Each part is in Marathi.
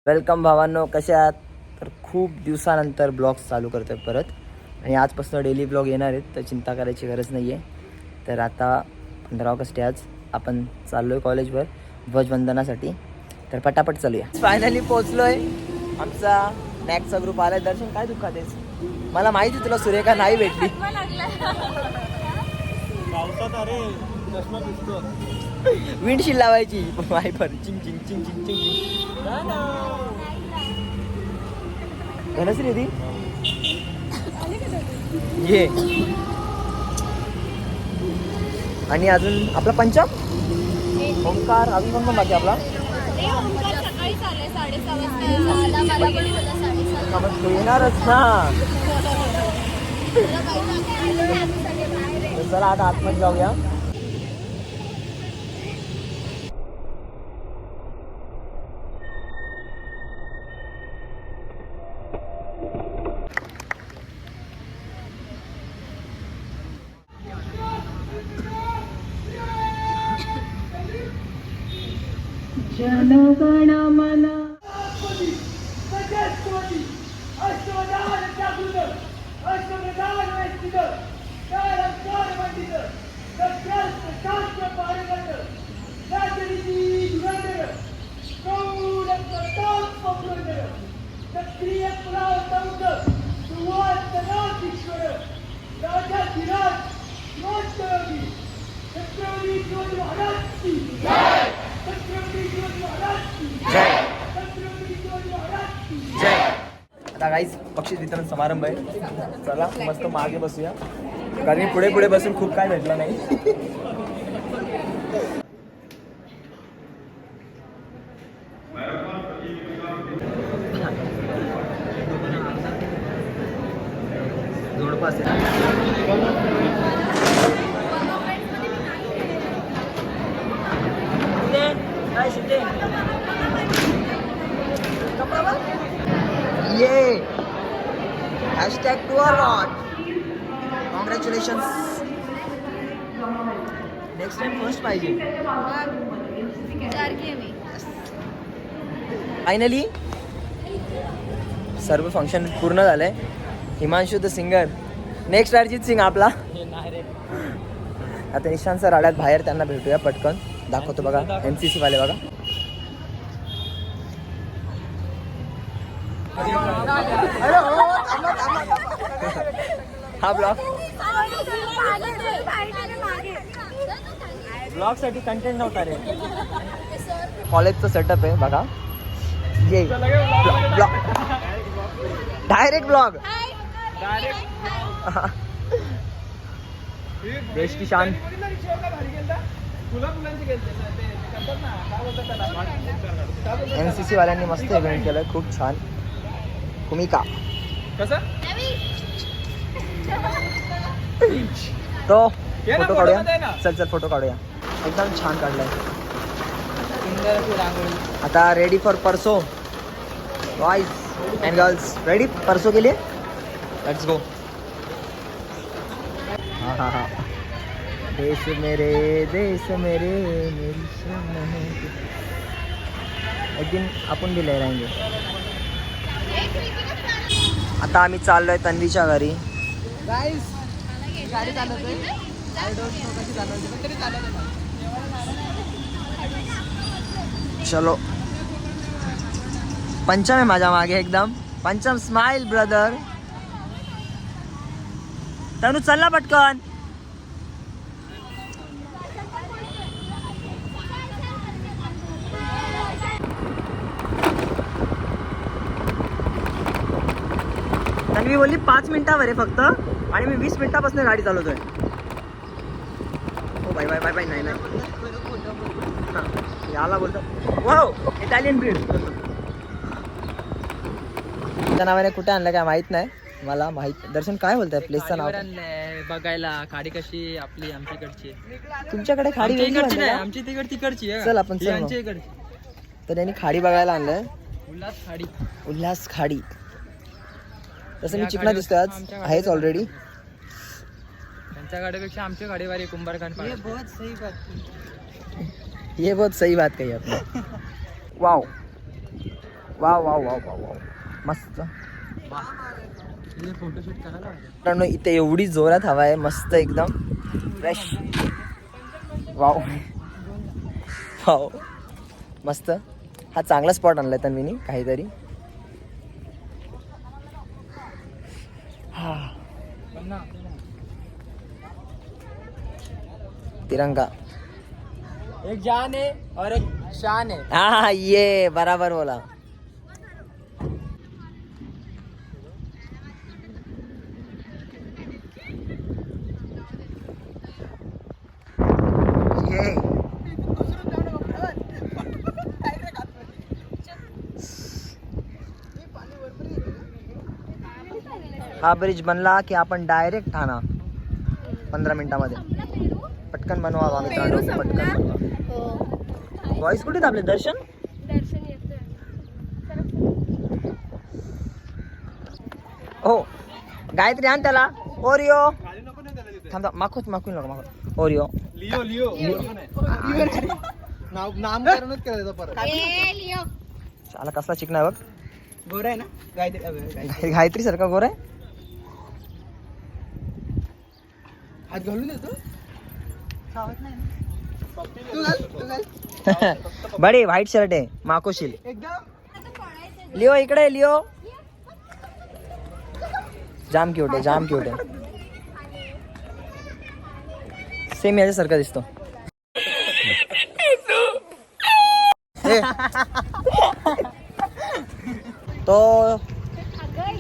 वेलकम भावांनो, कसे आहात? तर खूप दिवसानंतर ब्लॉग्स चालू करतोय परत आणि आजपासून डेली ब्लॉग येणार आहेत, तर चिंता करायची गरज नाही आहे. तर आता 15 ऑगस्ट आहे आज. आपण चाललो आहे कॉलेजवर ध्वजवंदनासाठी. तर पटापट चालूया. फायनली पोचलो आहे. आमचा नॅकचा ग्रुप आला आहे. दर्शन, काय दुःखात आहेस? मला माहिती तुला सुरेखा नाही भेटली. विंडशील्ड लावायची वायपर. चिंग चिंग चिंग चिंग चिंग. धनश्री दी ये. आणि अजून आपला पंचम ओंकार अजून पण बाकी आपला तो येणारच ना. चला आता आतमध्ये जाऊया. जनगण मन आता काहीच बक्षीस वितरण समारंभ आहे. चला मस्त मागे बसूया, कारण पुढे पुढे बसून खूप काय भेटलं नाही. जोडपास ये #2 or not. Congratulations. Next time first पाहिजे. फायनली सर्व फंक्शन पूर्ण झालंय. Himanshu the singer, next Arijit Singh आपला. आता निशांत सर आल्यात बाहेर, त्यांना भेटूया पटकन. दाखवतो बघा MCC वाले बघा. हा ब्लॉग साठी कंटेंट नव्हता रे. कॉलेजचं सेटअप आहे बघा. ये ब्लॉग, डायरेक्ट ब्लॉग. देश की शान. MCC वाल्यांनी मस्त इव्हेंट केलं, खूप छान. भूमिका तो फोटो काढूया. चल फोटो काढूया. एकदम छान काढलाय. आता रेडी फॉर परसो. बॉयज अँड गर्ल्स रेडी परसो के लिए. Let's go. हा देश मेरे मेरी शान है. एक दिन आपण भी लहराएंगे. आता आम्ही चाललोय तन्वीच्या घरी. गाईस गाडी चालवतोय. आय डोंट नो कशी चालवते, पण तरी चालवते. चलो. पंचम आहे माझ्या मागे एकदम. पंचम स्माइल ब्रदर. तनु चल ना पटकन. तन्वी बोलली 5 मिनिटावर आहे फक्त, आणि मी 20 मिनिटापासून गाडी चालवतोय. हो बाय बाय बाय बाय. नाही याला बोलतो वाव इटालियन ब्रीड. त्या नावाने कुठे आणलं काय माहित नाही मला. माहित दर्शन काय बोलताय प्लेसचं नाव? बघायला खाडी कशी आपली आमच्याकडची. तुमच्याकडे खाडी वेगळी नाही, आमची तिकडची आहे. चल आपण आमच्या इकडची. तर त्यांनी खाडी बघायला आणलंय. उल्हास खाडी. तसं मी चिकना दिसतोय आज. आहेच ऑलरेडी. त्यांच्या गाडीपेक्षा आमच्या गाडीवारी कुंभारखंड. ये बहुत सही बात कही आपने. Wow wow wow wow wow wow मस्त. फोटोशूट करायला मित्रांनो इथे एवढी जोरात हवा आहे, मस्त एकदम फ्रेश. वाव वाव मस्त. हा चांगला स्पॉट आणलाय तन्वीनी काहीतरी. हा तिरंगा. एक जान है और एक शान है. हा ये बराबर बोला. ये हा ब्रिज बनला की आपण डायरेक्ट ठाणा 15 मिनिटामध्ये. पटकन बनवा मित्रांनो, पटकन बनवा. वॉइस कुठे आपले दर्शन. हो गायत्री आण त्याला. ओरिओ थांबा, माखूच माखून नको माखू. ओरिओ लिओ लिओ नामकरणच केलं परत. चाला कसला चिकना आहे बघ. गोरा आहे ना गायत्री. गायत्री सारखा गोर आहे. हात घालून देतो. बडी व्हाईट शर्ट आहे माकोशील. एकदम लिओ इकडे. लिओ जाम क्यूट आहे, जाम क्यूट आहे. सेम याच्यासारखा दिसतो. तो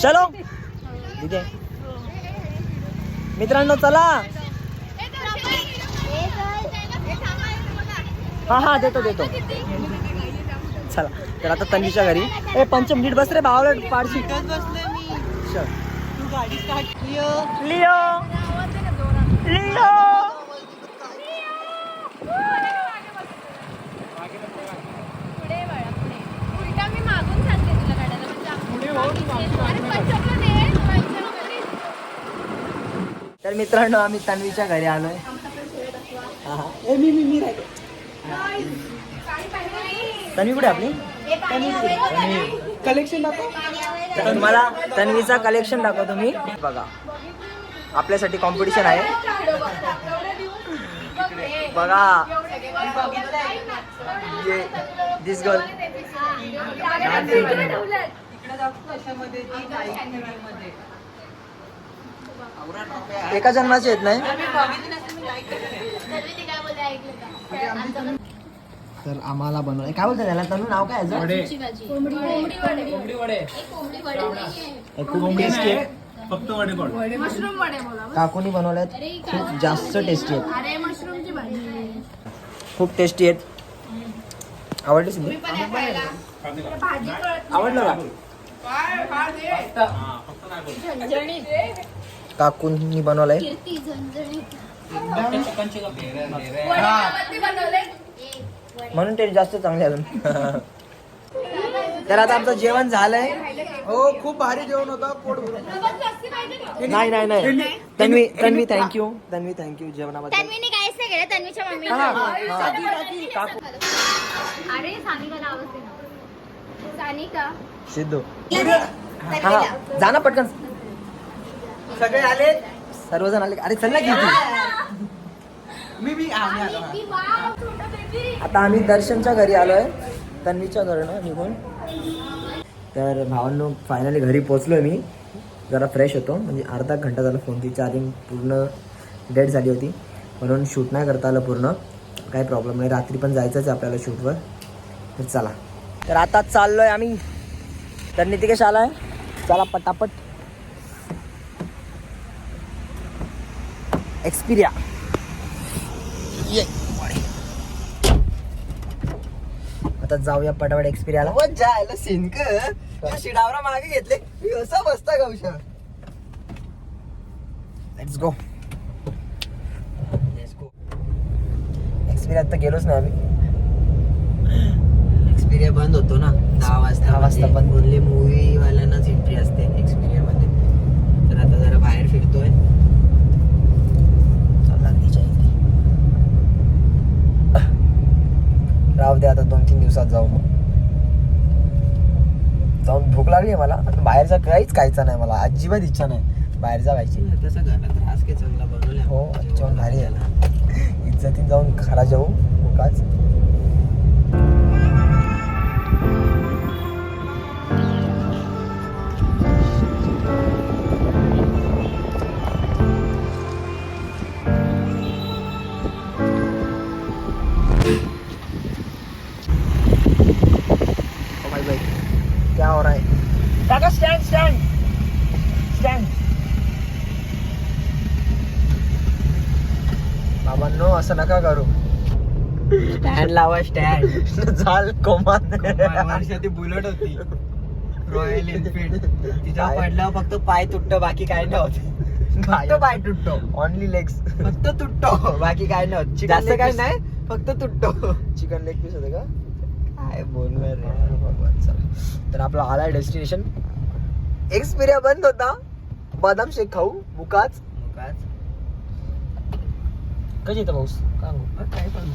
चलो तिथे मित्रांनो चला. हा हा देतो देतो. चला तर आता तन्वीच्या घरी. 5 मिनिट बस रे बावळट पाडशी. चल. Leo Leo Leo. तर मित्रांनो आम्ही तन्वीच्या घरी आलोय. तन्वी कुठे आपली. कलेक्शन दाखव. तर तुम्हाला तन्वीचा कलेक्शन दाखवतो मी. बघा आपल्यासाठी कॉम्पिटिशन आहे. बघा दिस गर्ल. एका जन्माचे येत नाही. तर आम्हाला बनवलं काय बोलतात त्याला तनु नाव काय खूप टेस्टी आहे. फक्त वडे पाव. काकूनी बनवल्यात खूप जास्त टेस्टी आहेत. खूप टेस्टी आहेत. आवडली सिंधी. आवडलं का. काकूंनी बनवलंय. म्हणून ते जास्त चांगले अजून. तर आता आमचं जेवण झालंय. हो खूप भारी जेवण होतं. पोट भरून. नाही नाही नाही तन्वी तन्वी थँक्यू. तन्वी थँक्यू जेवणाबद्दल. तन्वीने काहीच नाही केलं. तन्वीच्या मम्मीने काकू अरे सानिकाला आवाज दे ना. सानिका सिद्धू. हा जा ना पटकन. सगळे आले. सर्वजण आले. अरे चल ना किती. मी आलो. आता आम्ही दर्शनच्या घरी आलोय तन्वीच्या घरनं निघून. तर भावांनो फायनली घरी पोचलोय मी. जरा फ्रेश होतो म्हणजे अर्धा घंटा झाला. फोनची चार्जिंग पूर्ण डेड झाली होती म्हणून शूट नाही करता आलं पूर्ण. काही प्रॉब्लेम नाही. रात्री पण जायचंच आहे आपल्याला शूटवर. तर चला तर आता चाललोय आम्ही. तर नितिकेश आलाय. चला पटापट. एक्सपिरिया ये. आता जाऊया पटापट एक्सपिरियाला. जायला सिंक शिडावरा मागे घेतले. असा बसता गावशा. Let's go. एक्सपिरिया तर गेलोच ना आम्ही. एक्सपिरिया बंद होतो ना 10 वाजता. 10 वाजता बंद. बोलले मूवी वाल्यांनाच एंट्री असते एक्सपिरिया मध्ये. तर आता जरा बाहेर फिरतोय. राहू दे आता 2-3 दिवसात जाऊ मग. जाऊन भूक लागली मला. बाहेरचा काहीच खायचा नाही मला, अजिबात इच्छा नाही बाहेर जायची. तसं घरात रास के चांगला बनवला. हो जेवण भारी आहे ना. इज्जतीन जाऊन खरा जाऊ भूकाच. भाई क्या हो रहा है काका? Stand stand stand. बाबांनो असं नका करू. स्टँड लावा स्टँड. झाल कोमान. वर्षा ती बुलेट होती रॉयल एनफिल्ड. तिच्या पडल्यावर फक्त पाय तुटतो, बाकी काय नाही होत. फक्त पाय तुटतो, ऑनली लेग्स. फक्त तुटतो, बाकी काय नाही होत. Chicken जास्त leg काय piece. नाही, फक्त तुटतो. चिकन लेग पीस होते का? काय बोलणार रे. भगवान चला. तर आपला आला डेस्टिनेशन. एक्सपिरिया बंद होता. बदाम शेक खाऊ मुकाच. कधी येतं पाऊस? काय पण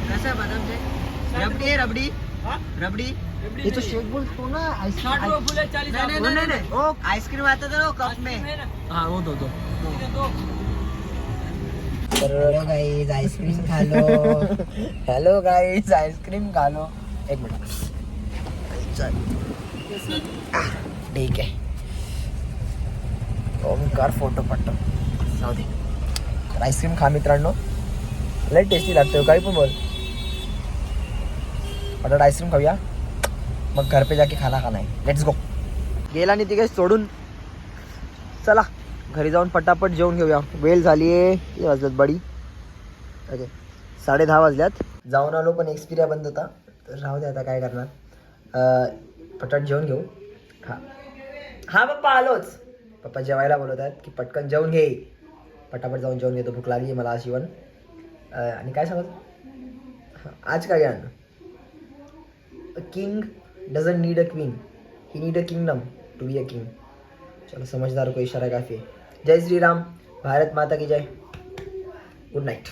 कसं आहे बदाम शेक? रबडी आहे रबडी. रबडी ये तो शेक बोलतो ना. नहीं ओ आइसक्रीम आता था ना कप में. हाँ वो दो. हेलो गाइस आइसक्रीम खा लो. हॅलो गाईज आईस्क्रीम खा लो. एक मिनिट. ठीक आहे. ओमकार फोटो पाठव. जाऊ दे. आईस्क्रीम खा मित्रांनो, लय टेस्टी लागतो. काही पण बोल. पटाट आईस्क्रीम खाऊया, मग घर पे जाके खाना खाना है. Let's go. गेला नाही तिकडे सोडून. चला घरी जाऊन पटापट जेवून घेऊया. वेळ झाली आहे. किती वाजल्यात बडी? ओके 10:30 वाजल्यात. जाऊन आलो पण एक्सपिरिया बंद होता, तर राहू दे आता काय करणार. पटाट जेवून घेऊ. हां पप्पा आलोच. पप्पा जेवायला बोलत आहेत की पटकन जेवून घे. पटापट जाऊन जेवून घेतो, भूक लागली मला आज इवन. आणि काय सांगत आज काय आणलं? A king doesn't need a queen, he need a kingdom to be a king. चलो समझदार को इशारा काफी है. जय श्री राम, भारत माता की जय. Good Knight.